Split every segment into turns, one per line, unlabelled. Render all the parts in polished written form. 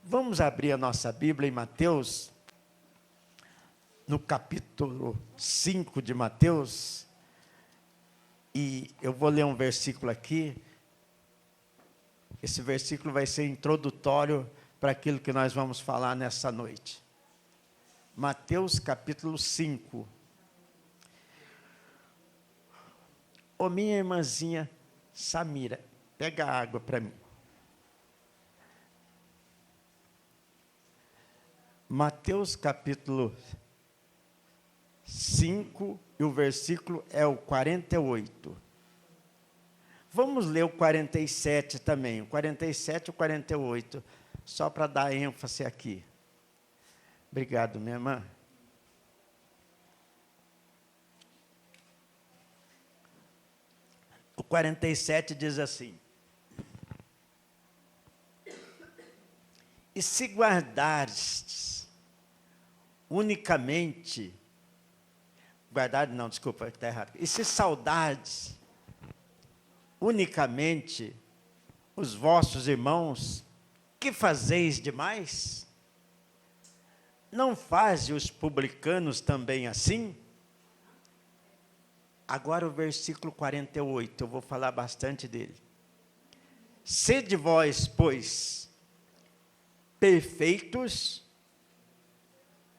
Vamos abrir a nossa Bíblia em Mateus, no capítulo 5 de Mateus, e eu vou ler um versículo aqui. Esse versículo vai ser introdutório para aquilo que nós vamos falar nessa noite. Mateus capítulo 5. Ô minha irmãzinha Samira, pega água para mim. Mateus capítulo 5, e o versículo é o 48. Vamos ler o 47 também, o 47 e o 48, só para dar ênfase aqui. Obrigado, minha irmã. O 47 diz assim: e se guardares unicamente, está errado. E se saudardes unicamente os vossos irmãos, que fazeis demais? Não fazem os publicanos também assim? Agora o versículo 48, eu vou falar bastante dele. Sede vós, pois, perfeitos,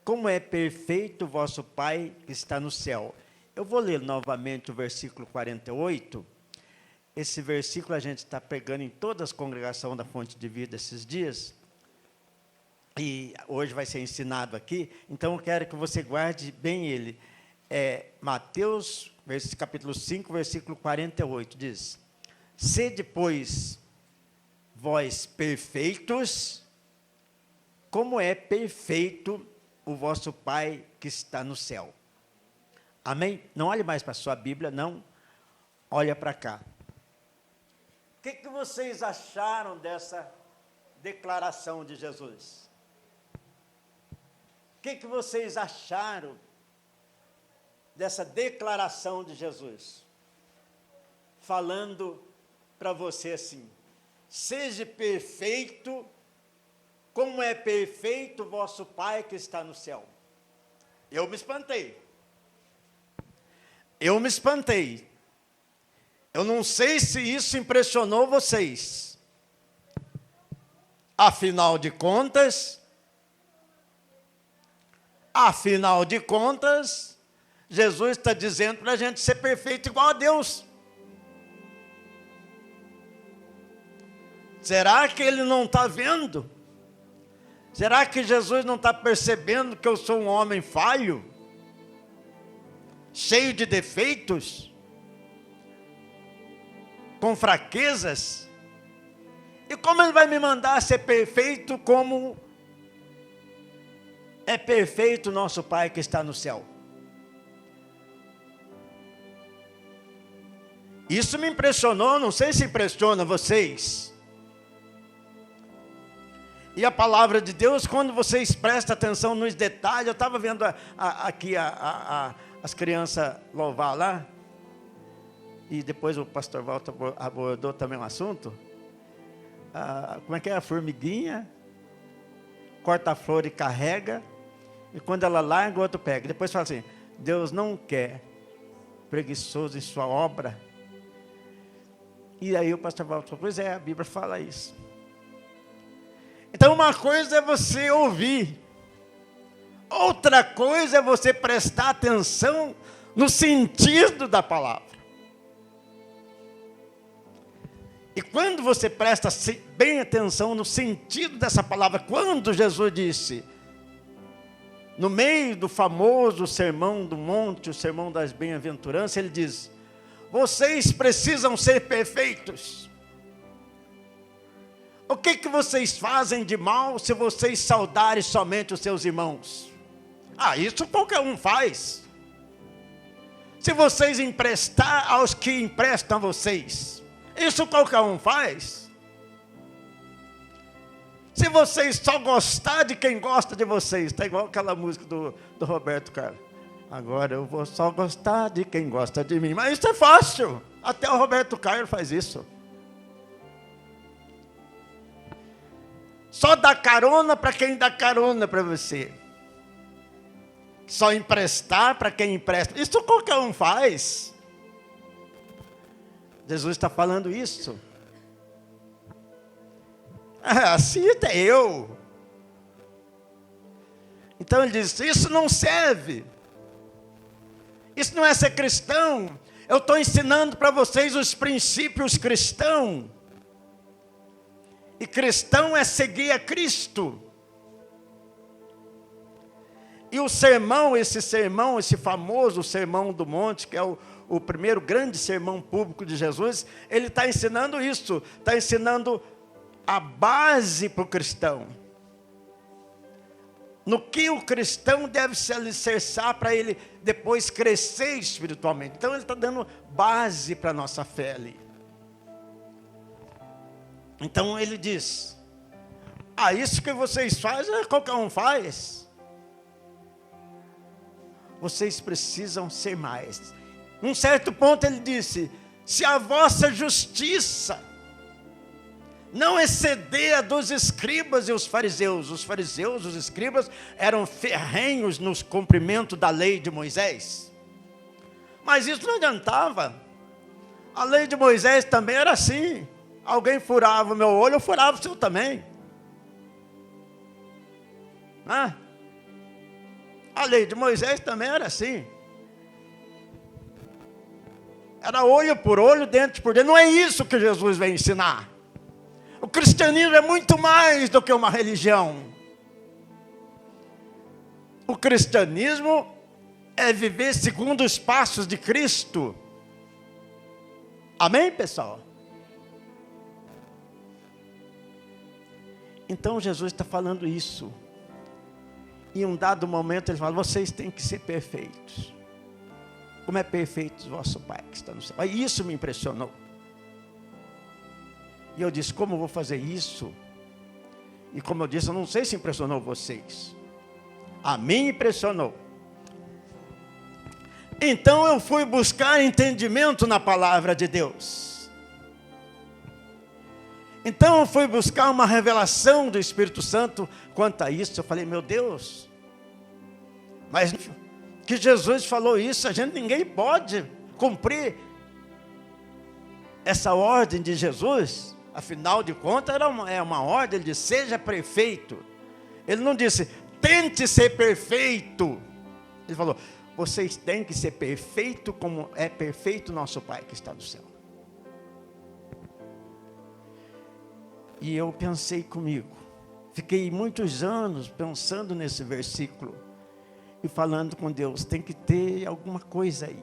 como é perfeito o vosso Pai que está no céu. Eu vou ler novamente o versículo 48. Esse versículo a gente está pregando em todas as congregações da Fonte de Vida esses dias. E hoje vai ser ensinado aqui. Então eu quero que você guarde bem ele. Mateus, capítulo 5, versículo 48, diz: sede, pois, vós perfeitos, como é perfeito o vosso Pai que está no céu. Amém? Não olhe mais para a sua Bíblia, não. Olha para cá. O que vocês acharam dessa declaração de Jesus? O que vocês acharam dessa declaração de Jesus? Falando para você assim: seja perfeito, como é perfeito o vosso Pai que está no céu. Eu me espantei. Eu não sei se isso impressionou vocês. Afinal de contas, Jesus está dizendo para a gente ser perfeito igual a Deus. Será que Ele não está vendo? Será que Jesus não está percebendo que eu sou um homem falho? Cheio de defeitos? Com fraquezas? E como Ele vai me mandar ser perfeito como é perfeito o nosso Pai que está no céu? Isso me impressionou, não sei se impressiona vocês. E a palavra de Deus, quando vocês prestam atenção nos detalhes, eu estava vendo aqui as crianças louvar lá, e depois o pastor Walter abordou também um assunto. Como é que é? A formiguinha corta a flor e carrega, e quando ela larga, o outro pega. Depois fala assim: Deus não quer preguiçoso em sua obra. E aí o pastor Walter falou: pois é, a Bíblia fala isso. Então uma coisa é você ouvir, outra coisa é você prestar atenção no sentido da palavra. E quando você presta bem atenção no sentido dessa palavra, quando Jesus disse, no meio do famoso sermão do monte, o sermão das bem-aventuranças, ele diz: vocês precisam ser perfeitos. O que vocês fazem de mal se vocês saudarem somente os seus irmãos? Isso qualquer um faz. Se vocês emprestar aos que emprestam a vocês, isso qualquer um faz. Se vocês só gostar de quem gosta de vocês, está igual aquela música do Roberto Carlos. Agora eu vou só gostar de quem gosta de mim. Mas isso é fácil. Até o Roberto Carlos faz isso. Só dá carona para quem dá carona para você. Só emprestar para quem empresta. Isso qualquer um faz. Jesus está falando isso. Assim até eu. Então ele diz, isso não serve. Isso não é ser cristão. Eu estou ensinando para vocês os princípios cristãos. E cristão é seguir a Cristo. E o sermão, esse famoso Sermão do Monte, que é o primeiro grande sermão público de Jesus, ele está ensinando isso. Está ensinando a base para o cristão. No que o cristão deve se alicerçar para ele depois crescer espiritualmente. Então ele está dando base para a nossa fé ali. Então ele diz, isso que vocês fazem, qualquer um faz. Vocês precisam ser mais. Num certo ponto ele disse, se a vossa justiça não exceder a dos escribas e os fariseus. Os fariseus, os escribas, eram ferrenhos no cumprimento da lei de Moisés. Mas isso não adiantava. A lei de Moisés também era assim. Alguém furava o meu olho, eu furava o seu também. A lei de Moisés também era assim. Era olho por olho, dente por dente. Não é isso que Jesus vem ensinar. O cristianismo é muito mais do que uma religião. O cristianismo é viver segundo os passos de Cristo. Amém, pessoal? Então Jesus está falando isso. Em um dado momento ele fala, vocês têm que ser perfeitos. Como é perfeito o vosso Pai que está no céu. Aí isso me impressionou. E eu disse, como eu vou fazer isso? E como eu disse, eu não sei se impressionou vocês. A mim impressionou. Então eu fui buscar entendimento na palavra de Deus. Então eu fui buscar uma revelação do Espírito Santo quanto a isso. Eu falei, meu Deus, mas que Jesus falou isso, ninguém pode cumprir essa ordem de Jesus. Afinal de contas, é uma ordem de seja perfeito. Ele não disse, tente ser perfeito. Ele falou, vocês têm que ser perfeito como é perfeito nosso Pai que está no céu. E eu pensei comigo, fiquei muitos anos pensando nesse versículo e falando com Deus, tem que ter alguma coisa aí.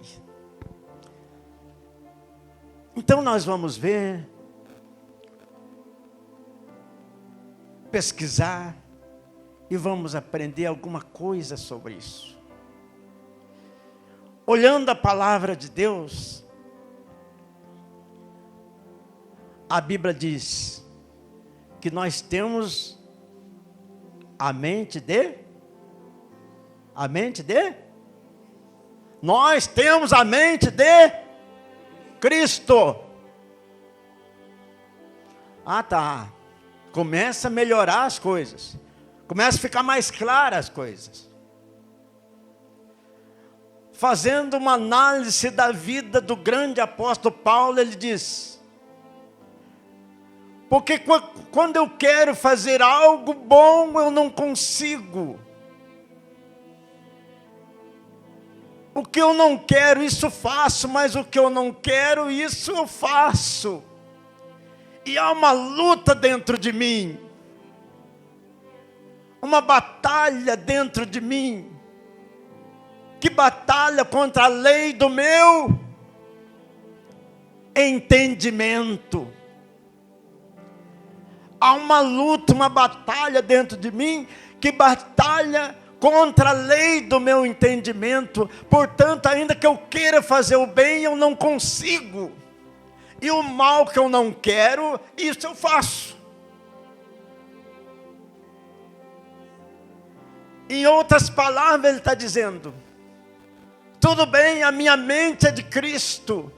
Então nós vamos ver, pesquisar e vamos aprender alguma coisa sobre isso. Olhando a palavra de Deus, a Bíblia diz que nós temos a mente de? Nós temos a mente de Cristo. Tá. Começa a melhorar as coisas. Começa a ficar mais claras as coisas. Fazendo uma análise da vida do grande apóstolo Paulo, ele diz, porque quando eu quero fazer algo bom, eu não consigo. O que eu não quero, isso faço, mas o que eu não quero, isso eu faço. E há uma luta dentro de mim, uma batalha dentro de mim, que batalha contra a lei do meu entendimento. Há uma luta, uma batalha dentro de mim, que batalha contra a lei do meu entendimento. Portanto, ainda que eu queira fazer o bem, eu não consigo. E o mal que eu não quero, isso eu faço. Em outras palavras, ele está dizendo, tudo bem, a minha mente é de Cristo.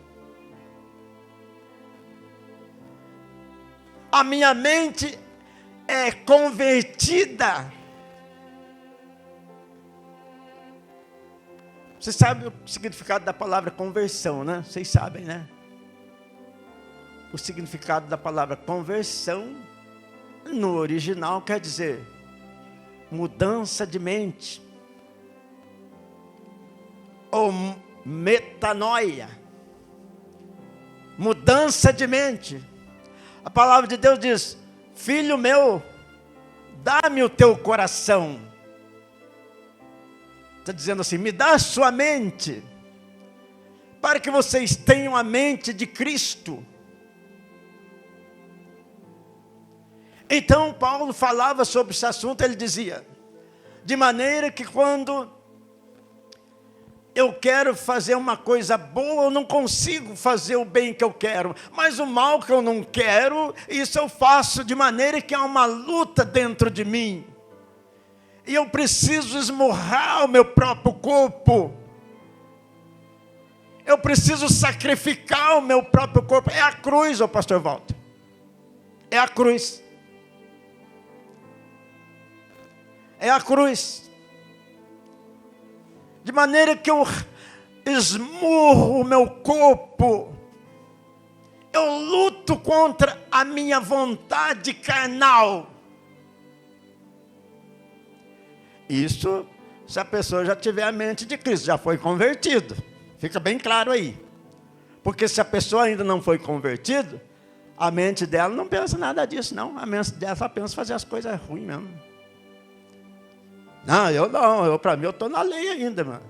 A minha mente é convertida. Você sabe o significado da palavra conversão, né? Vocês sabem, né? O significado da palavra conversão, no original, quer dizer mudança de mente. Ou metanoia. Mudança de mente. A palavra de Deus diz: filho meu, dá-me o teu coração. Está dizendo assim, me dá a sua mente, para que vocês tenham a mente de Cristo. Então Paulo falava sobre esse assunto, ele dizia, de maneira que quando eu quero fazer uma coisa boa, eu não consigo fazer o bem que eu quero, mas o mal que eu não quero, isso eu faço de maneira que há uma luta dentro de mim. E eu preciso esmurrar o meu próprio corpo. Eu preciso sacrificar o meu próprio corpo. É a cruz, ô pastor Walter. É a cruz. É a cruz. De maneira que eu esmurro o meu corpo. Eu luto contra a minha vontade carnal. Isso, se a pessoa já tiver a mente de Cristo, já foi convertido. Fica bem claro aí. Porque se a pessoa ainda não foi convertida, a mente dela não pensa nada disso, não. A mente dela só pensa fazer as coisas ruins mesmo. Não, para mim eu estou na lei ainda, mano.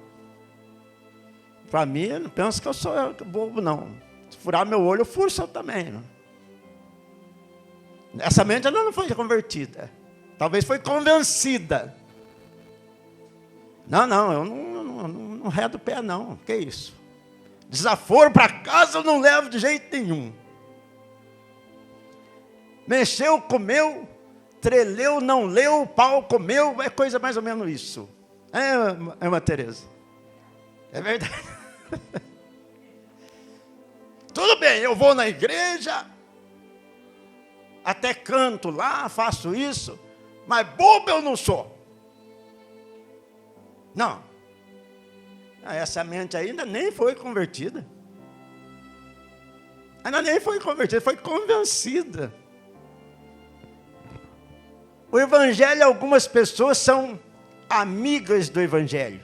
Para mim, eu não penso que eu sou bobo, não. Se furar meu olho, eu furo seu também. Não? Essa mente ela não foi convertida. Talvez foi convencida. Não, eu não redo o pé, não. Que isso? Desaforo para casa eu não levo de jeito nenhum. Mexeu, comeu, treleu, não leu, pau comeu, é coisa mais ou menos isso. É uma Tereza. É verdade. Tudo bem, eu vou na igreja, até canto lá, faço isso, mas bobo eu não sou. Não. Essa mente ainda nem foi convertida. Ainda nem foi convertida, foi convencida. O evangelho, algumas pessoas são amigas do evangelho.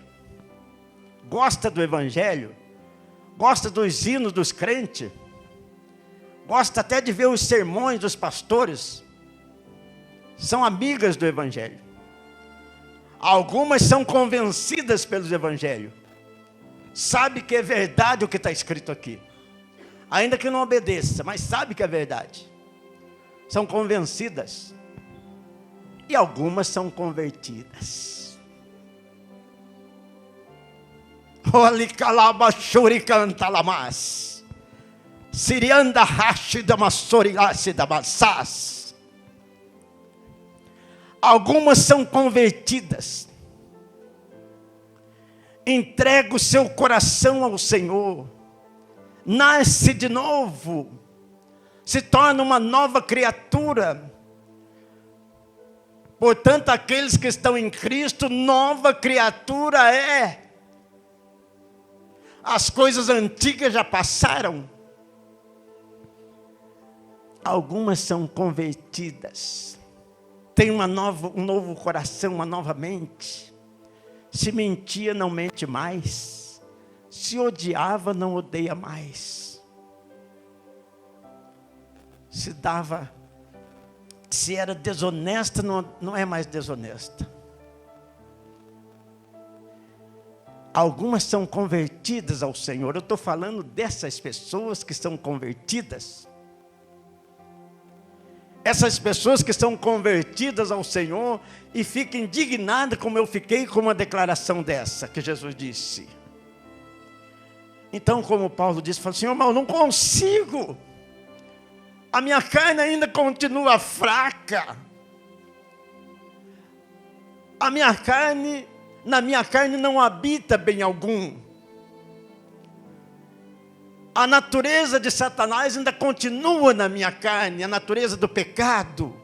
Gosta do evangelho. Gosta dos hinos dos crentes. Gosta até de ver os sermões dos pastores. São amigas do evangelho. Algumas são convencidas pelo evangelho. Sabe que é verdade o que está escrito aqui. Ainda que não obedeça, mas sabe que é verdade. São convencidas. E algumas são convertidas. Oli calaba shurikan talamas. Sirianda hashi damasorigasi damassas. Algumas são convertidas. Entrega o seu coração ao Senhor. Nasce de novo. Se torna uma nova criatura. Portanto, aqueles que estão em Cristo, nova criatura é. As coisas antigas já passaram. Algumas são convertidas. Tem um novo coração, uma nova mente. Se mentia, não mente mais. Se odiava, não odeia mais. Se era desonesta, não é mais desonesta. Algumas são convertidas ao Senhor. Eu estou falando dessas pessoas que são convertidas. Essas pessoas que são convertidas ao Senhor e ficam indignadas como eu fiquei com uma declaração dessa que Jesus disse. Então, como Paulo disse, fala assim, mas eu não consigo. A minha carne ainda continua fraca. Na minha carne não habita bem algum. A natureza de Satanás ainda continua na minha carne, a natureza do pecado.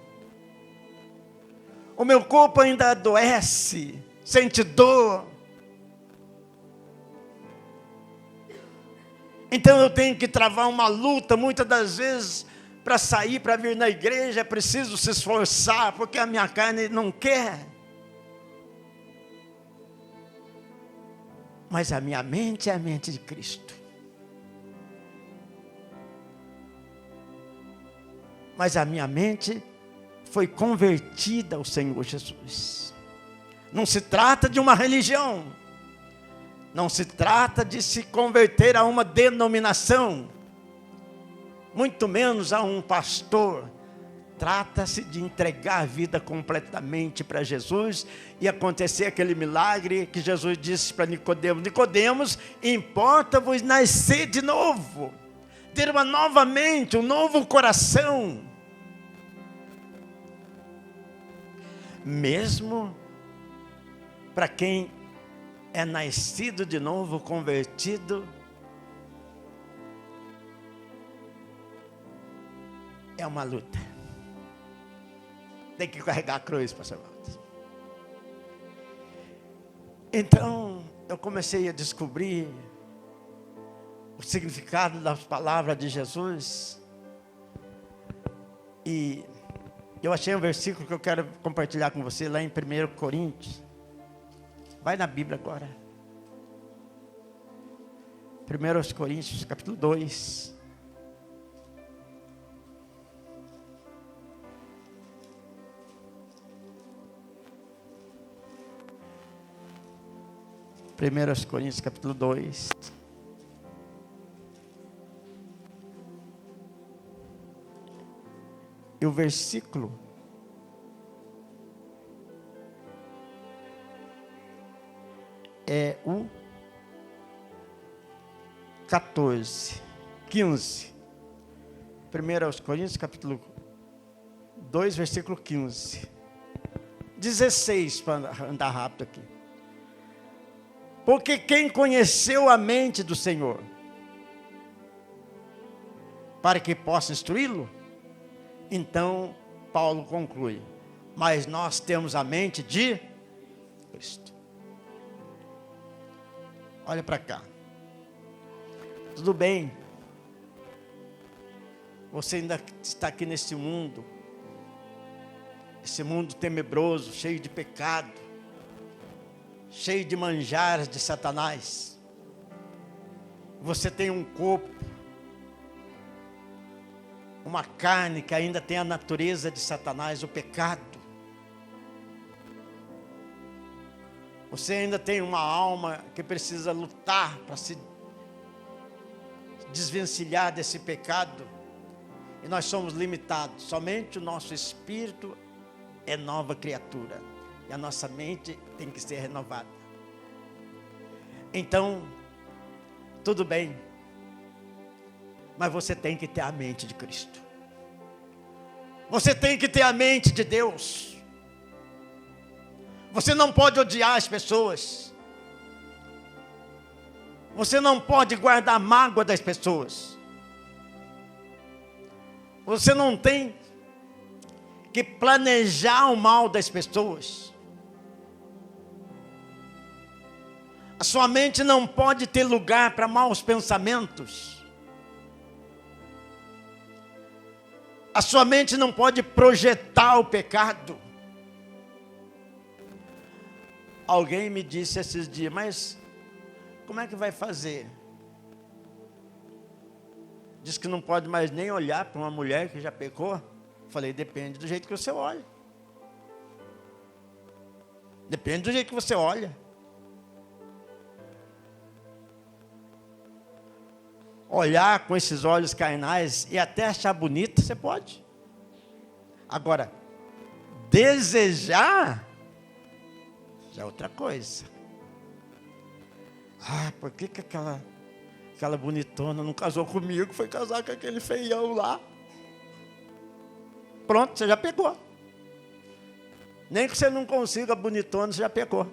O meu corpo ainda adoece, sente dor. Então eu tenho que travar uma luta, muitas das vezes, para sair, para vir na igreja, é preciso se esforçar, porque a minha carne não quer. Mas a minha mente é a mente de Cristo. Mas a minha mente foi convertida ao Senhor Jesus. Não se trata de uma religião. Não se trata de se converter a uma denominação. Muito menos a um pastor. Trata-se de entregar a vida completamente para Jesus e acontecer aquele milagre que Jesus disse para Nicodemos: Nicodemos, importa-vos nascer de novo, ter uma nova mente, um novo coração. Mesmo para quem é nascido de novo, convertido, é uma luta. Tem que carregar a cruz, pastor Walter. Então, eu comecei a descobrir o significado das palavras de Jesus. E eu achei um versículo que eu quero compartilhar com você, lá em 1 Coríntios. Vai na Bíblia agora. 1 Coríntios, capítulo 2. Primeiras Coríntios, capítulo 2. E o versículo é o 15. 1 Coríntios, capítulo 2, versículo 15. 16, para andar rápido aqui. Porque quem conheceu a mente do Senhor, para que possa instruí-lo? Então, Paulo conclui: mas nós temos a mente de Cristo. Olha para cá. Tudo bem. Você ainda está aqui nesse mundo. Esse mundo tenebroso, cheio de pecado. Cheio de manjares de Satanás. Você tem um corpo, uma carne que ainda tem a natureza de Satanás, o pecado. Você ainda tem uma alma que precisa lutar para se desvencilhar desse pecado. E nós somos limitados. Somente o nosso espírito é nova criatura. E a nossa mente tem que ser renovada. Então, tudo bem. Mas você tem que ter a mente de Cristo. Você tem que ter a mente de Deus. Você não pode odiar as pessoas. Você não pode guardar mágoa das pessoas. Você não tem que planejar o mal das pessoas. A sua mente não pode ter lugar para maus pensamentos. A sua mente não pode projetar o pecado. Alguém me disse esses dias: mas como é que vai fazer? Diz que não pode mais nem olhar para uma mulher que já pecou. Falei: depende do jeito que você olha. Depende do jeito que você olha. Olhar com esses olhos carnais e até achar bonito, você pode. Agora, desejar já é outra coisa. Ah, por que aquela bonitona não casou comigo, foi casar com aquele feião lá? Pronto, você já pegou. Nem que você não consiga bonitona, você já pegou.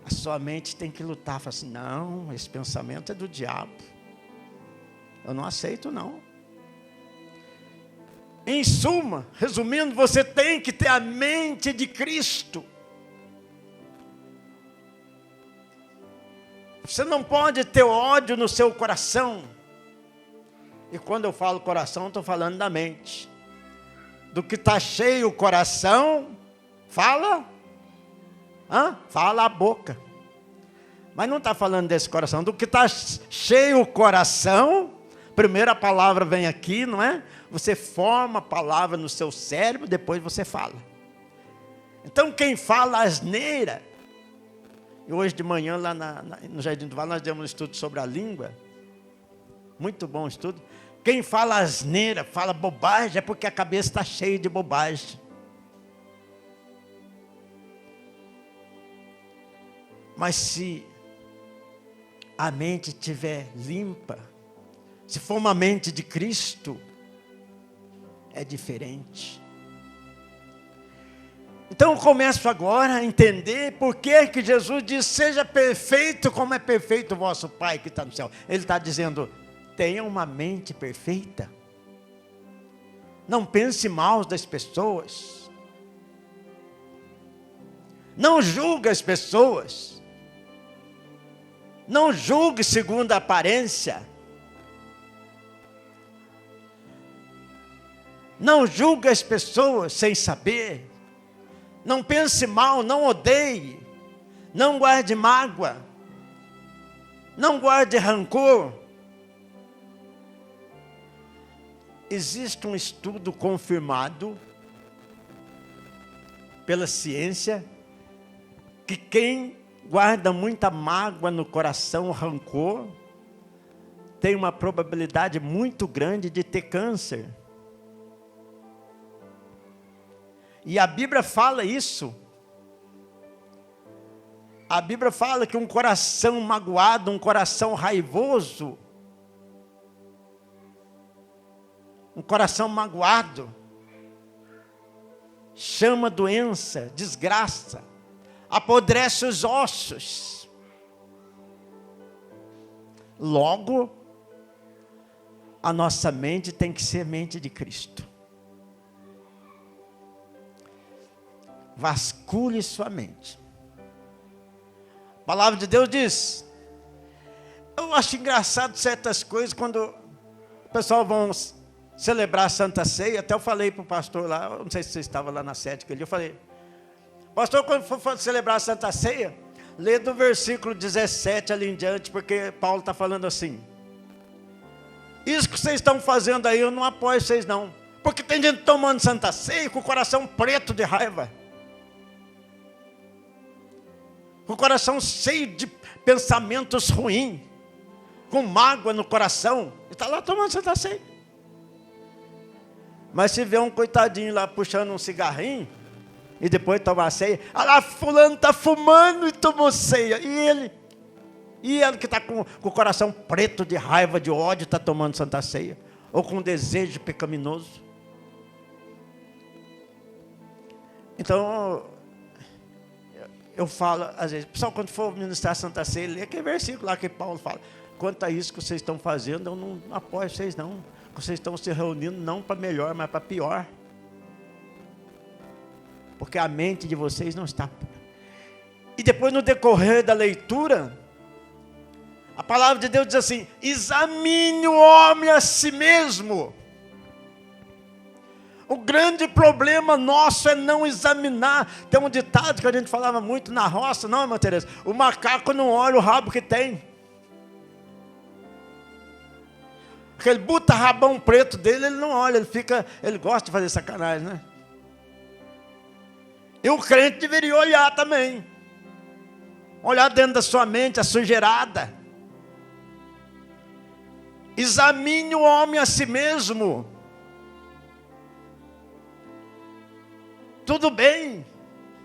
A sua mente tem que lutar. Fala assim: não, esse pensamento é do diabo. Eu não aceito, não. Em suma, resumindo, você tem que ter a mente de Cristo. Você não pode ter ódio no seu coração. E quando eu falo coração, estou falando da mente. Do que está cheio o coração, fala a boca. Mas não está falando desse coração. Do que está cheio o coração, primeiro a palavra vem aqui, não é? Você forma a palavra no seu cérebro, depois você fala. Então quem fala asneira, e hoje de manhã lá no Jardim do Vale nós demos um estudo sobre a língua, muito bom estudo. Quem fala asneira, fala bobagem, é porque a cabeça está cheia de bobagem. Mas se a mente estiver limpa, se for uma mente de Cristo, é diferente. Então eu começo agora a entender por que Jesus diz, seja perfeito como é perfeito o vosso Pai que está no céu. Ele está dizendo, tenha uma mente perfeita. Não pense mal das pessoas. Não julgue as pessoas. Não julgue segundo a aparência. Não julgue as pessoas sem saber. Não pense mal, não odeie. Não guarde mágoa. Não guarde rancor. Existe um estudo confirmado pela ciência que quem guarda muita mágoa no coração, rancor, tem uma probabilidade muito grande de ter câncer. E a Bíblia fala isso. A Bíblia fala que um coração magoado, um coração raivoso, um coração magoado, chama doença, desgraça, apodrece os ossos. Logo, a nossa mente tem que ser mente de Cristo. Vasculhe sua mente. A palavra de Deus diz, eu acho engraçado certas coisas quando o pessoal vão celebrar a Santa Ceia. Até eu falei para o pastor lá, eu não sei se você estava lá na sede aquele dia, eu falei, pastor, quando for celebrar a Santa Ceia, lê do versículo 17 ali em diante, porque Paulo está falando assim, isso que vocês estão fazendo aí, eu não apoio vocês não, porque tem gente tomando Santa Ceia com o coração preto de raiva, com o coração cheio de pensamentos ruins, com mágoa no coração, e está lá tomando Santa Ceia. Mas se vê um coitadinho lá puxando um cigarrinho, e depois tomar ceia, ah lá, fulano está fumando e tomou ceia, e ele que está com o coração preto de raiva, de ódio, está tomando Santa Ceia, ou com desejo pecaminoso. Então, eu falo, às vezes, pessoal, quando for ministrar a Santa Ceia, lê aquele versículo lá que Paulo fala, quanto a isso que vocês estão fazendo, eu não apoio vocês não, vocês estão se reunindo não para melhor, mas para pior, porque a mente de vocês não está. E depois, no decorrer da leitura, a palavra de Deus diz assim, examine o homem a si mesmo. O grande problema nosso é não examinar. Tem um ditado que a gente falava muito na roça, não, irmã Tereza? O macaco não olha o rabo que tem. Aquele buta rabão preto dele, ele não olha, ele gosta de fazer sacanagem, né? E o crente deveria olhar também. Olhar dentro da sua mente, a sujeirada. Examine o homem a si mesmo. Tudo bem,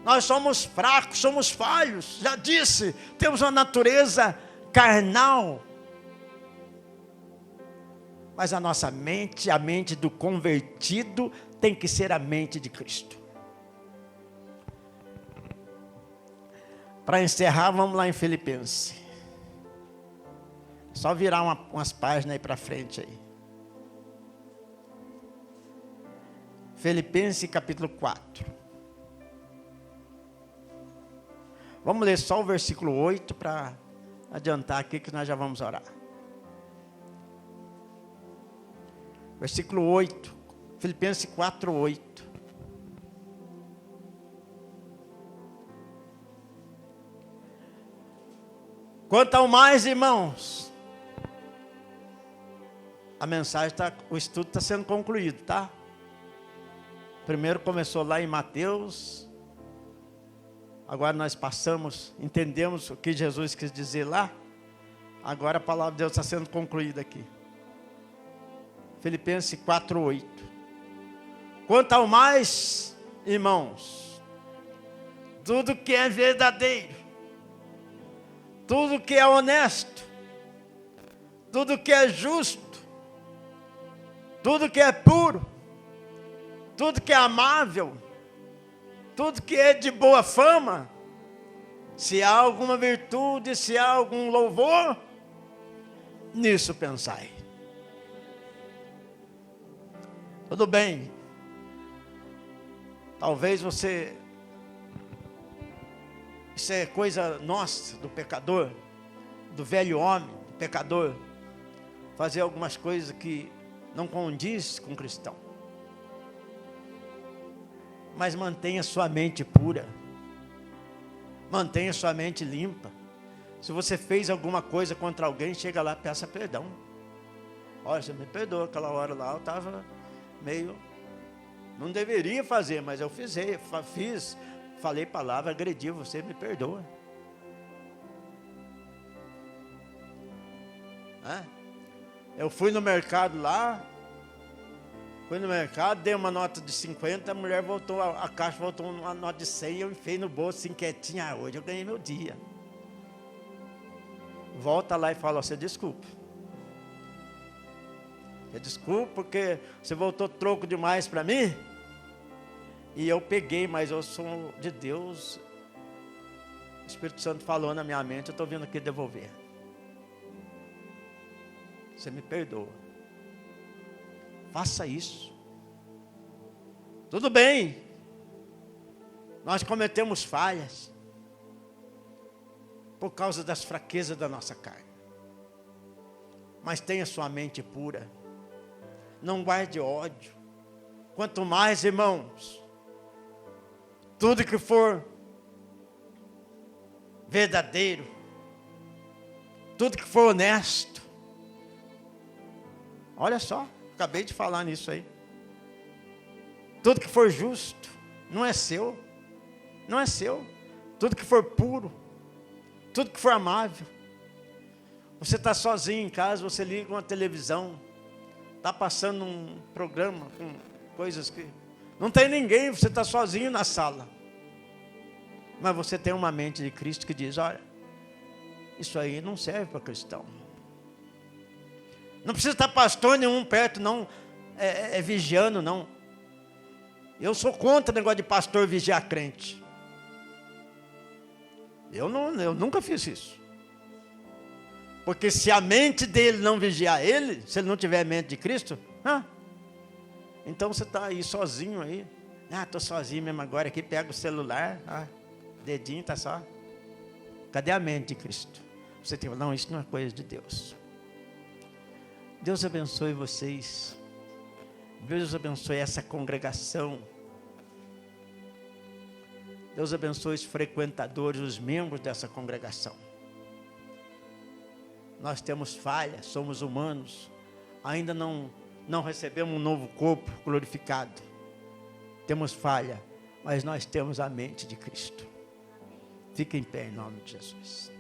nós somos fracos, somos falhos, já disse, temos uma natureza carnal. Mas a nossa mente, a mente do convertido, tem que ser a mente de Cristo. Para encerrar, vamos lá em Filipenses. Só virar umas páginas aí para frente aí. Filipenses capítulo 4. Vamos ler só o versículo 8 para adiantar aqui que nós já vamos orar. Versículo 8, Filipenses 4, 8. Quanto ao mais, irmãos, a mensagem o estudo está sendo concluído, tá? Primeiro começou lá em Mateus, agora nós entendemos o que Jesus quis dizer lá, agora a palavra de Deus está sendo concluída aqui. Filipenses 4, 8. Quanto ao mais, irmãos, tudo que é verdadeiro, tudo que é honesto, tudo que é justo, tudo que é puro, tudo que é amável, tudo que é de boa fama, se há alguma virtude, se há algum louvor, nisso pensai. Tudo bem. Talvez você... Isso é coisa nossa, do pecador, do velho homem, do pecador, fazer algumas coisas que não condiz com o cristão. Mas mantenha sua mente pura, mantenha sua mente limpa. Se você fez alguma coisa contra alguém, chega lá e peça perdão. Olha, você me perdoa, aquela hora lá eu estava meio... Não deveria fazer, mas eu fiz, falei palavra, agredi você, me perdoa. Eu fui no mercado lá, dei uma nota de 50, a mulher voltou, a caixa voltou uma nota de 100, eu enfiei no bolso assim quietinha, hoje eu ganhei meu dia. Volta lá e fala, você desculpa. Desculpa porque você voltou troco demais para mim. E eu peguei, mas eu sou de Deus. O Espírito Santo falou na minha mente, eu estou vindo aqui devolver. Você me perdoa. Faça isso. Tudo bem. Nós cometemos falhas por causa das fraquezas da nossa carne. Mas tenha sua mente pura. Não guarde ódio. Quanto mais, irmãos, tudo que for verdadeiro, tudo que for honesto. Olha só, acabei de falar nisso aí. Tudo que for justo, não é seu. Não é seu. Tudo que for puro, tudo que for amável. Você está sozinho em casa, você liga uma televisão, está passando um programa com coisas que... Não tem ninguém, você está sozinho na sala. Mas você tem uma mente de Cristo que diz, olha, isso aí não serve para cristão. Não precisa estar pastor nenhum perto, não, vigiando, não. Eu sou contra o negócio de pastor vigiar crente. Eu nunca fiz isso. Porque se a mente dele não vigiar ele, se ele não tiver a mente de Cristo, então você está aí sozinho aí. Estou sozinho mesmo agora aqui, pega o celular, dedinho está só. Cadê a mente de Cristo? Você tem, não, isso não é coisa de Deus. Deus abençoe vocês. Deus abençoe essa congregação. Deus abençoe os frequentadores, os membros dessa congregação. Nós temos falhas, somos humanos. Ainda não recebemos um novo corpo glorificado. Temos falha, mas nós temos a mente de Cristo. Fique em pé em nome de Jesus.